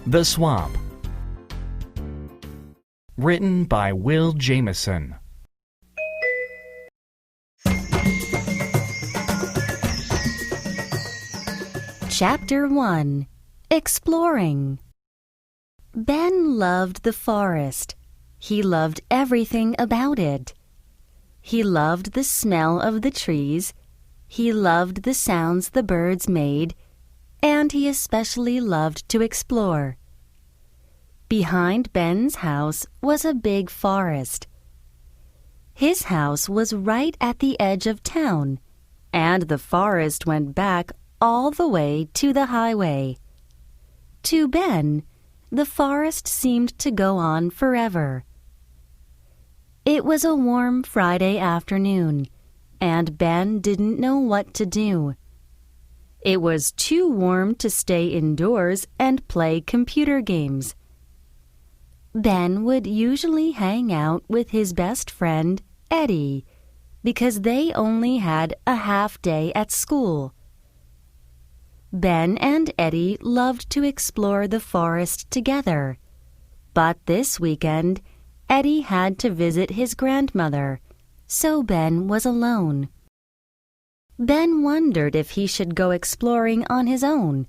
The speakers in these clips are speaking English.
The Swamp. Written by Will Jameson. Chapter 1. Exploring. Ben loved the forest. He loved everything about it. He loved the smell of the trees. He loved the sounds the birds made, and he especially loved to explore. Behind Ben's house was a big forest. His house was right at the edge of town, and the forest went back all the way to the highway. To Ben, the forest seemed to go on forever. It was a warm Friday afternoon, and Ben didn't know what to do. It was too warm to stay indoors and play computer games. Ben would usually hang out with his best friend, Eddie, because they only had a half day at school. Ben and Eddie loved to explore the forest together, but this weekend, Eddie had to visit his grandmother, so Ben was alone. Ben wondered if he should go exploring on his own.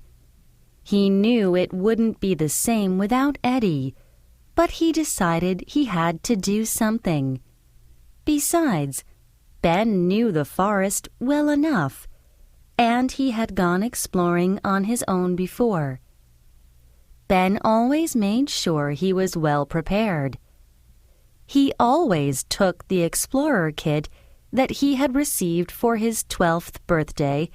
He knew it wouldn't be the same without Eddie, but he decided he had to do something. Besides, Ben knew the forest well enough, and he had gone exploring on his own before. Ben always made sure he was well prepared. He always took the explorer kit that he had received for his 12th birthday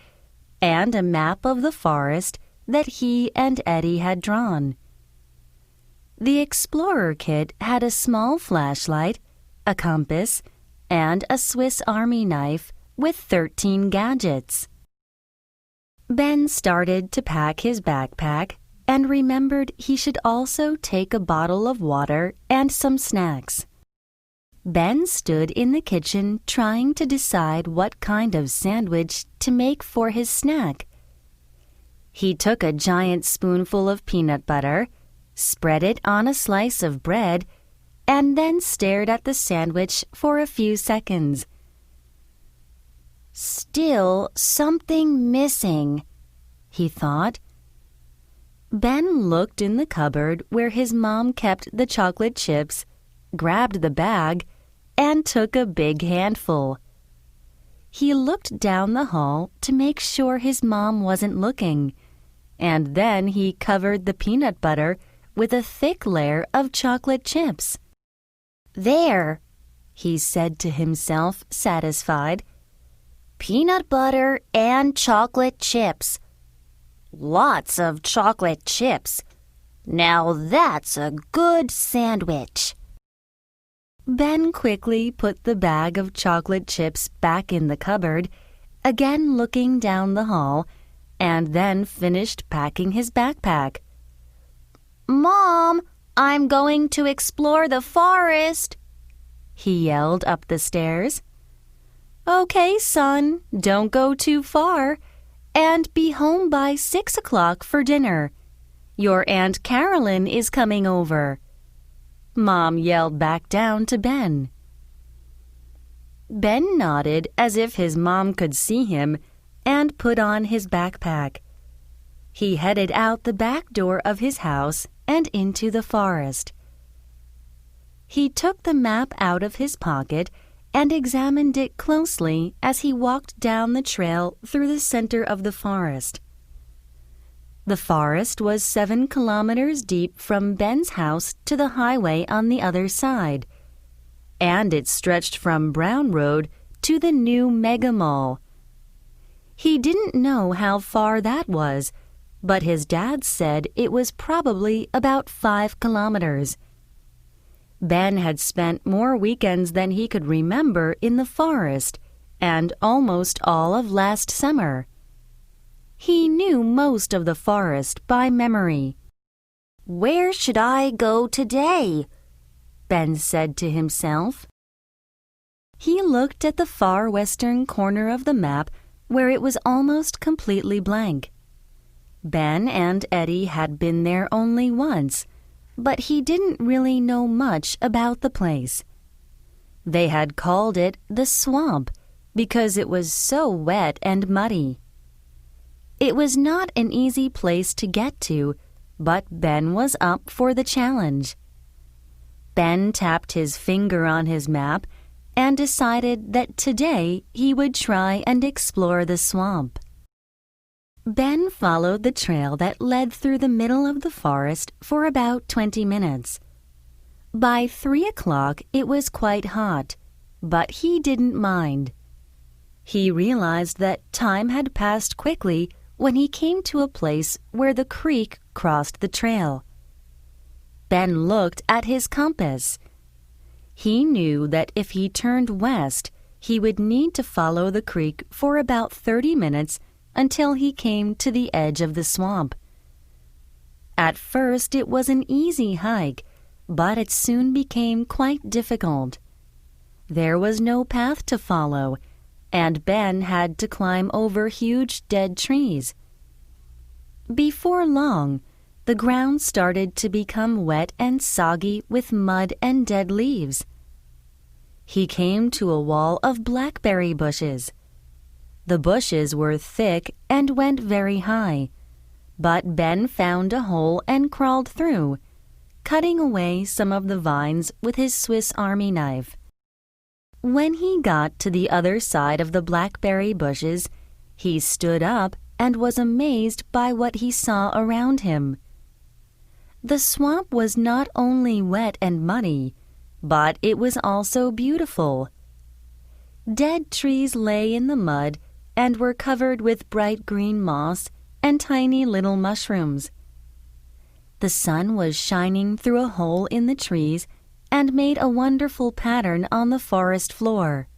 and a map of the forest that he and Eddie had drawn. The explorer kit had a small flashlight, a compass, and a Swiss Army knife with 13 gadgets. Ben started to pack his backpack and remembered he should also take a bottle of water and some snacks. Ben stood in the kitchen trying to decide what kind of sandwich to make for his snack. He took a giant spoonful of peanut butter, spread it on a slice of bread, and then stared at the sandwich for a few seconds. Still something missing, he thought. Ben looked in the cupboard where his mom kept the chocolate chips, grabbed the bag, and took a big handful. He looked down the hall to make sure his mom wasn't looking, and then he covered the peanut butter with a thick layer of chocolate chips. There, he said to himself, satisfied. Peanut butter and chocolate chips. Lots of chocolate chips. Now that's a good sandwich. Ben quickly put the bag of chocolate chips back in the cupboard, again looking down the hall, and then finished packing his backpack. Mom, I'm going to explore the forest, he yelled up the stairs. Okay, son, don't go too far, and be home by 6 o'clock for dinner. Your Aunt Carolyn is coming over, Mom yelled back down to Ben. Ben nodded as if his mom could see him and put on his backpack. He headed out the back door of his house and into the forest. He took the map out of his pocket and examined it closely as he walked down the trail through the center of the forest. The forest was 7 kilometers deep from Ben's house to the highway on the other side, and it stretched from Brown Road to the new Mega Mall. He didn't know how far that was, but his dad said it was probably about 5 kilometers. Ben had spent more weekends than he could remember in the forest, and almost all of last summer. He knew most of the forest by memory. Where should I go today? Ben said to himself. He looked at the far western corner of the map where it was almost completely blank. Ben and Eddie had been there only once, but he didn't really know much about the place. They had called it the swamp because it was so wet and muddy. It was not an easy place to get to, but Ben was up for the challenge. Ben tapped his finger on his map and decided that today he would try and explore the swamp. Ben followed the trail that led through the middle of the forest for about 20 minutes. By 3 o'clock it was quite hot, but he didn't mind. He realized that time had passed quickly when he came to a place where the creek crossed the trail. Ben looked at his compass. He knew that if he turned west, he would need to follow the creek for about 30 minutes until he came to the edge of the swamp. At first it was an easy hike, but it soon became quite difficult. There was no path to follow, and Ben had to climb over huge dead trees. Before long, the ground started to become wet and soggy with mud and dead leaves. He came to a wall of blackberry bushes. The bushes were thick and went very high, but Ben found a hole and crawled through, cutting away some of the vines with his Swiss Army knife. When he got to the other side of the blackberry bushes, he stood up and was amazed by what he saw around him. The swamp was not only wet and muddy, but it was also beautiful. Dead trees lay in the mud and were covered with bright green moss and tiny little mushrooms. The sun was shining through a hole in the trees and made a wonderful pattern on the forest floor.